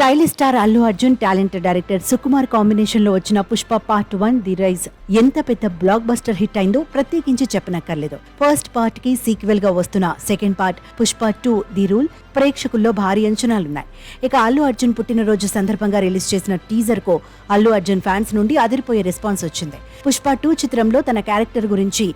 Stylish star Allu Arjun, talented director Sukumar combination లో వచ్చిన Pushpa part 1 the rise ఎంత పెద్ద బ్లాక్ బస్టర్ హిట్ అయిందో ప్రత్యేకించి చెప్పనక్కర్లేదు. ఫస్ట్ పార్ట్ కి సీక్వెల్ గా వస్తున్న second part Pushpa 2 the rule ప్రేక్షకుల్లో భారీ అంచనాలున్నాయి. ఇక అల్లు అర్జున్ పుట్టినరోజు సందర్భంగా రిలీజ్ చేసిన టీజర్ కు అల్లు అర్జున్ ఫ్యాన్స్ నుండి అదిరిపోయే రెస్పాన్స్ వచ్చింది. పుష్ప 2 చిత్రంలో తన క్యారెక్టర్ గురించి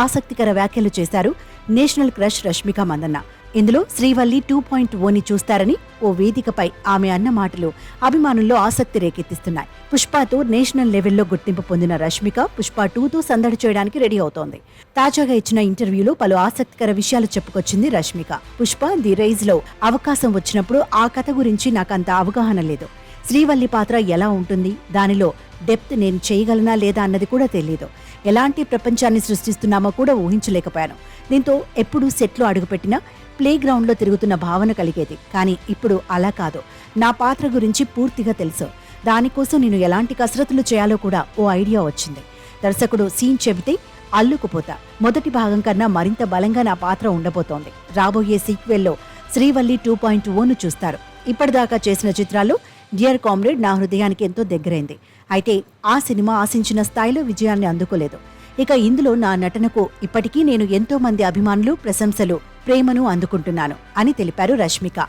ఆసక్తికర వ్యాఖ్యలు చేశారు నేషనల్ క్రష్ రష్మిక మందన్న. ఇందులో శ్రీవల్లి 2.0ని చూస్తారని ఓ వేదికపై ఆమె అన్న మాటలు అభిమానుల్లో ఆసక్తి రేకెత్తిస్తున్నాయి. పుష్పతో నేషనల్ లెవెల్లో గుర్తింపు పొందిన రష్మిక పుష్ప 2తో సందడి చేయడానికి రెడీ అవుతోంది. తాజాగా ఇచ్చిన ఇంటర్వ్యూలో పలు ఆసక్తికర విషయాలు చెప్పుకొచ్చింది రష్మిక. పుష్ప ది రైజ్ లో అవకాశం వచ్చినప్పుడు ఆ కథ గురించి నాకంత అవగాహన లేదు. శ్రీవల్లి పాత్ర ఎలా ఉంటుంది, దానిలో డెప్త్ నేను చేయగలనా లేదా అన్నది కూడా తెలీదు. ఎలాంటి ప్రపంచాన్ని సృష్టిస్తున్నామో కూడా ఊహించలేకపోయాను. దీంతో ఎప్పుడు సెట్లో అడుగుపెట్టినా ప్లే గ్రౌండ్లో తిరుగుతున్న భావన కలిగేది. కానీ ఇప్పుడు అలా కాదు. నా పాత్ర గురించి పూర్తిగా తెలుసు. దానికోసం నేను ఎలాంటి కసరత్తులు చేయాలో కూడా ఓ ఐడియా వచ్చింది. దర్శకుడు సీన్ చెబితే అల్లుకుపోతా. మొదటి భాగం కన్నా మరింత బలంగా నా పాత్ర ఉండబోతోంది. రాబోయే సీక్వెల్లో శ్రీవల్లి 2.0ను చూస్తారు. ఇప్పటిదాకా చేసిన చిత్రాల్లో డియర్ కామ్రేడ్ నా హృదయానికి ఎంతో దగ్గరైంది. అయితే ఆ సినిమా ఆశించిన స్థాయిలో విజయాన్ని అందుకోలేదు. ఇక ఇందులో నా నటనకు ఇప్పటికీ నేను ఎంతో మంది అభిమానులు, ప్రశంసలు, ప్రేమను అందుకుంటున్నాను అని తెలిపారు రష్మిక.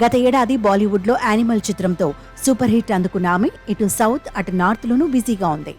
గత ఏడాది బాలీవుడ్లో యానిమల్ చిత్రంతో సూపర్ హిట్ అందుకున్న ఆమె ఇటు సౌత్ అటు నార్త్ లోనూ బిజీగా ఉంది.